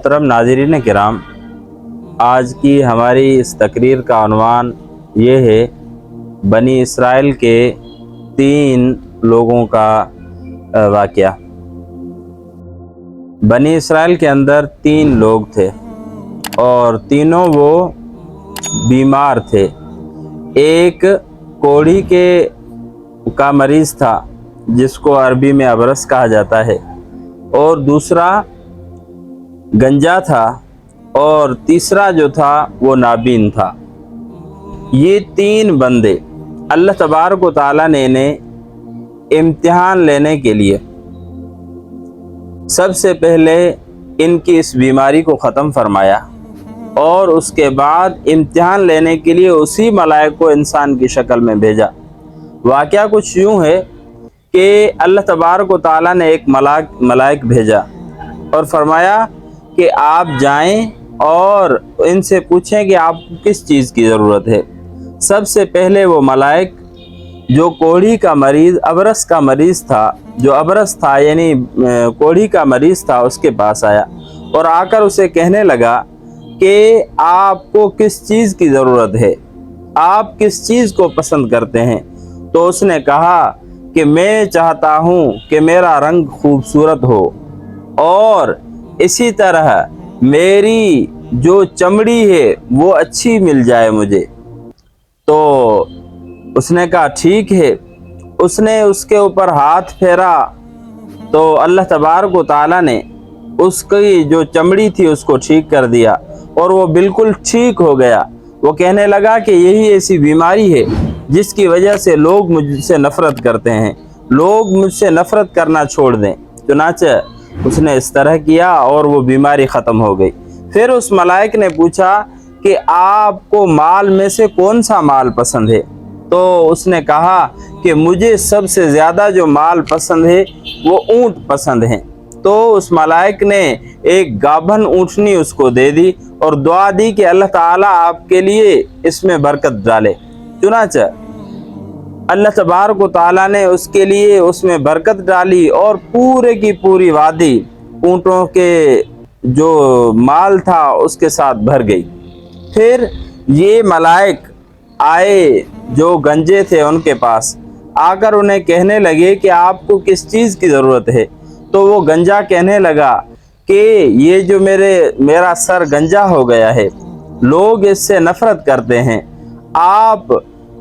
محترم ناظرین کرام، آج کی ہماری اس تقریر کا عنوان یہ ہے بنی اسرائیل کے 3 لوگوں کا واقعہ۔ بنی اسرائیل کے اندر 3 لوگ تھے اور تینوں وہ بیمار تھے۔ ایک کوڑھی کا مریض تھا جس کو عربی میں ابرص کہا جاتا ہے، اور دوسرا گنجا تھا، اور تیسرا جو تھا وہ نابین تھا۔ یہ 3 بندے اللہ تبارک و تعالیٰ نے انہیں امتحان لینے کے لیے سب سے پہلے ان کی اس بیماری کو ختم فرمایا، اور اس کے بعد امتحان لینے کے لیے اسی ملائک کو انسان کی شکل میں بھیجا۔ واقعہ کچھ یوں ہے کہ اللہ تبارک و تعالیٰ نے ایک ملائک بھیجا اور فرمایا کہ آپ جائیں اور ان سے پوچھیں کہ آپ کو کس چیز کی ضرورت ہے۔ سب سے پہلے وہ ملائک جو کوڑھی کا مریض ابرص کا مریض تھا، جو ابرص تھا یعنی کوڑھی کا مریض تھا، اس کے پاس آیا اور آ کر اسے کہنے لگا کہ آپ کو کس چیز کی ضرورت ہے، آپ کس چیز کو پسند کرتے ہیں۔ تو اس نے کہا کہ میں چاہتا ہوں کہ میرا رنگ خوبصورت ہو، اور اسی طرح میری جو چمڑی ہے وہ اچھی مل جائے مجھے۔ تو اس نے کہا ٹھیک ہے۔ اس نے اس کے اوپر ہاتھ پھیرا تو اللہ تبارک و تعالیٰ نے اس کی جو چمڑی تھی اس کو ٹھیک کر دیا، اور وہ بالکل ٹھیک ہو گیا۔ وہ کہنے لگا کہ یہی ایسی بیماری ہے جس کی وجہ سے لوگ مجھ سے نفرت کرتے ہیں، لوگ مجھ سے نفرت کرنا چھوڑ دیں۔ چنانچہ اس نے اس طرح کیا اور وہ بیماری ختم ہو گئی۔ پھر اس ملائک نے پوچھا کہ آپ کو مال میں سے کون سا مال پسند ہے؟ تو اس نے کہا کہ مجھے سب سے زیادہ جو مال پسند ہے وہ اونٹ پسند ہیں۔ تو اس ملائک نے ایک گابھن اونٹنی اس کو دے دی اور دعا دی کہ اللہ تعالیٰ آپ کے لیے اس میں برکت ڈالے۔ چنانچہ اللہ تبارک و تعالیٰ نے اس کے لیے اس میں برکت ڈالی، اور پورے کی پوری وادی اونٹوں کے جو مال تھا اس کے ساتھ بھر گئی۔ پھر یہ ملائک آئے جو گنجے تھے ان کے پاس، آ کر انہیں کہنے لگے کہ آپ کو کس چیز کی ضرورت ہے؟ تو وہ گنجا کہنے لگا کہ یہ جو میرا سر گنجا ہو گیا ہے، لوگ اس سے نفرت کرتے ہیں، آپ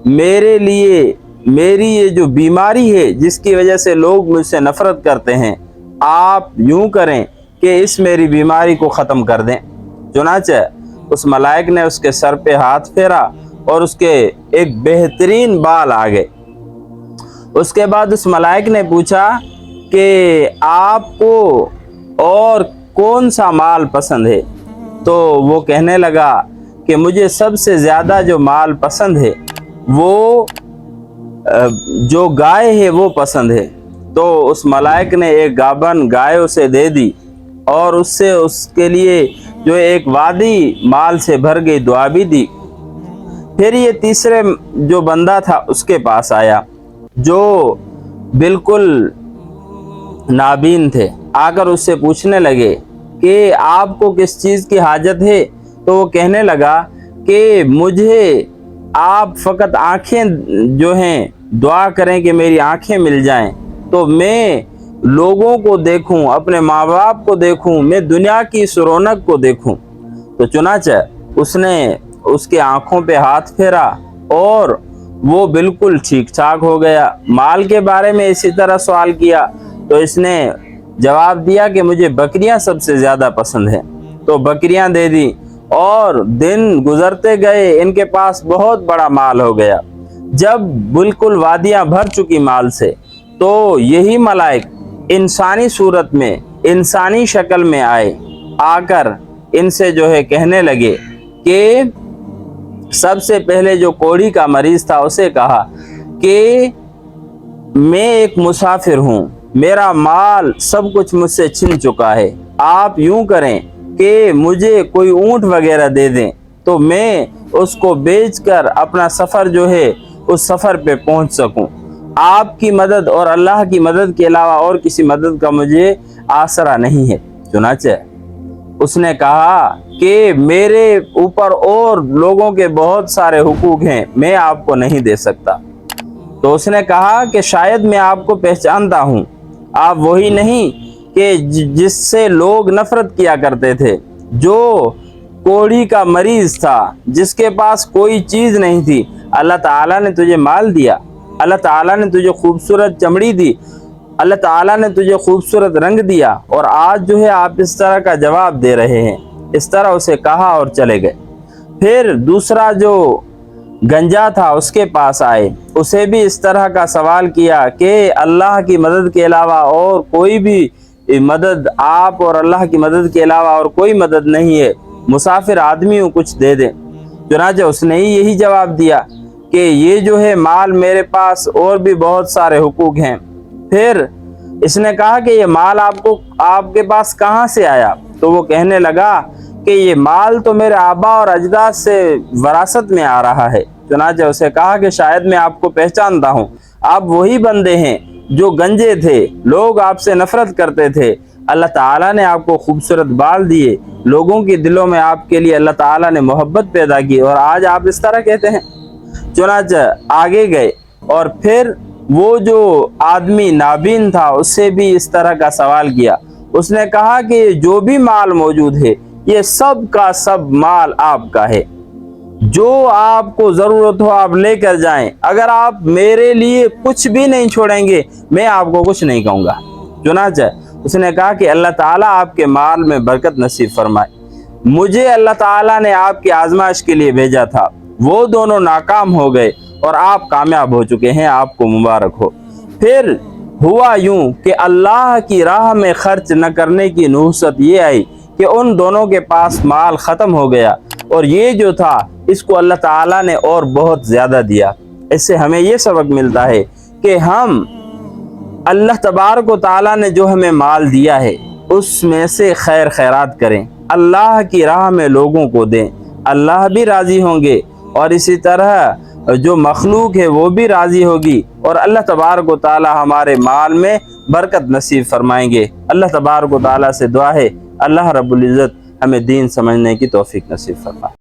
میرے لیے میری یہ جو بیماری ہے جس کی وجہ سے لوگ مجھ سے نفرت کرتے ہیں، آپ یوں کریں کہ اس میری بیماری کو ختم کر دیں۔ چنانچہ اس ملائک نے اس کے سر پہ ہاتھ پھیرا اور اس کے ایک بہترین بال آ گئے۔ اس کے بعد اس ملائک نے پوچھا کہ آپ کو اور کون سا مال پسند ہے؟ تو وہ کہنے لگا کہ مجھے سب سے زیادہ جو مال پسند ہے وہ جو گائے ہے وہ پسند ہے۔ تو اس ملائک نے ایک گابن گائے اسے دے دی، اور اس سے اس کے لیے جو ایک وادی مال سے بھر گئی دعا بھی دی۔ پھر یہ تیسرے جو بندہ تھا اس کے پاس آیا جو بالکل نابین تھے، آ کر اس سے پوچھنے لگے کہ آپ کو کس چیز کی حاجت ہے؟ تو وہ کہنے لگا کہ مجھے آپ فقط آنکھیں جو ہیں دعا کریں کہ میری آنکھیں مل جائیں، تو میں لوگوں کو دیکھوں، اپنے ماں باپ کو دیکھوں، میں دنیا کی اس رونق کو دیکھوں۔ تو چنانچہ اس نے اس کے آنکھوں پہ ہاتھ پھیرا اور وہ بالکل ٹھیک ٹھاک ہو گیا۔ مال کے بارے میں اسی طرح سوال کیا تو اس نے جواب دیا کہ مجھے بکریاں سب سے زیادہ پسند ہیں، تو بکریاں دے دی، اور دن گزرتے گئے ان کے پاس بہت بڑا مال ہو گیا۔ جب بالکل وادیاں بھر چکی مال سے، تو یہی ملائک انسانی صورت میں انسانی شکل میں آئے، آ کر ان سے جو ہے کہنے لگے کہ سب سے پہلے جو کوڑھی کا مریض تھا اسے کہا کہ میں ایک مسافر ہوں، میرا مال سب کچھ مجھ سے چھن چکا ہے، آپ یوں کریں کہ مجھے کوئی اونٹ وغیرہ دے دیں تو میں اس کو بیچ کر اپنا سفر جو ہے اس سفر پہ پہنچ سکوں۔ آپ کی مدد اور اللہ کی مدد کے علاوہ اور کسی مدد کا مجھے آسرا نہیں ہے۔ چنانچہ اس نے کہا کہ میرے اوپر اور لوگوں کے بہت سارے حقوق ہیں، میں آپ کو نہیں دے سکتا۔ تو اس نے کہا کہ شاید میں آپ کو پہچانتا ہوں، آپ وہی نہیں کہ جس سے لوگ نفرت کیا کرتے تھے، جو کوڑھی کا مریض تھا، جس کے پاس کوئی چیز نہیں تھی۔ اللہ تعالیٰ نے تجھے مال دیا، اللہ تعالیٰ نے تجھے خوبصورت چمڑی دی، اللہ تعالیٰ نے تجھے خوبصورت رنگ دیا، اور آج جو ہے آپ اس طرح کا جواب دے رہے ہیں۔ اس طرح اسے کہا اور چلے گئے۔ پھر دوسرا جو گنجا تھا اس کے پاس آئے، اسے بھی اس طرح کا سوال کیا کہ اللہ کی مدد کے علاوہ اور کوئی بھی مدد، آپ اور اللہ کی مدد کے علاوہ اور کوئی مدد نہیں ہے، مسافر آدمی ہوں، کچھ دے دیں۔ چنانچہ اس نے ہی یہی جواب دیا کہ یہ جو ہے مال میرے پاس اور بھی بہت سارے حقوق ہیں۔ پھر اس نے کہا کہ یہ مال آپ کے پاس کہاں سے آیا؟ تو وہ کہنے لگا کہ یہ مال تو میرے آبا اور اجداد سے وراثت میں آ رہا ہے۔ چنانچہ اسے کہا کہ شاید میں آپ کو پہچانتا ہوں، آپ وہی بندے ہیں جو گنجے تھے، لوگ آپ سے نفرت کرتے تھے، اللہ تعالیٰ نے آپ کو خوبصورت بال دیے، لوگوں کے دلوں میں آپ کے لیے اللہ تعالیٰ نے محبت پیدا کی، اور آج آپ اس طرح کہتے ہیں۔ چنانچہ آگے گئے، اور پھر وہ جو آدمی نابین تھا اس سے بھی اس طرح کا سوال کیا۔ اس نے کہا کہ جو بھی مال موجود ہے یہ سب کا سب مال آپ کا ہے، جو آپ کو ضرورت ہو آپ لے کر جائیں، اگر آپ میرے لیے کچھ بھی نہیں چھوڑیں گے میں آپ کو کچھ نہیں کہوں گا۔ چنانچہ اس نے کہا کہ اللہ تعالیٰ آپ کے مال میں برکت نصیب فرمائے، مجھے اللہ تعالیٰ نے آپ کی آزمائش کے لیے بھیجا تھا، وہ دونوں ناکام ہو گئے اور آپ کامیاب ہو چکے ہیں، آپ کو مبارک ہو۔ پھر ہوا یوں کہ اللہ کی راہ میں خرچ نہ کرنے کی نحوست یہ آئی کہ ان دونوں کے پاس مال ختم ہو گیا، اور یہ جو تھا اس کو اللہ تعالیٰ نے اور بہت زیادہ دیا۔ اس سے ہمیں یہ سبق ملتا ہے کہ ہم اللہ تبارک و تعالیٰ نے جو ہمیں مال دیا ہے اس میں سے خیر خیرات کریں، اللہ کی راہ میں لوگوں کو دیں، اللہ بھی راضی ہوں گے، اور اسی طرح جو مخلوق ہے وہ بھی راضی ہوگی، اور اللہ تبارک و تعالیٰ ہمارے مال میں برکت نصیب فرمائیں گے۔ اللہ تبارک و تعالیٰ سے دعا ہے اللہ رب العزت ہمیں دین سمجھنے کی توفیق نصیب فرمائے۔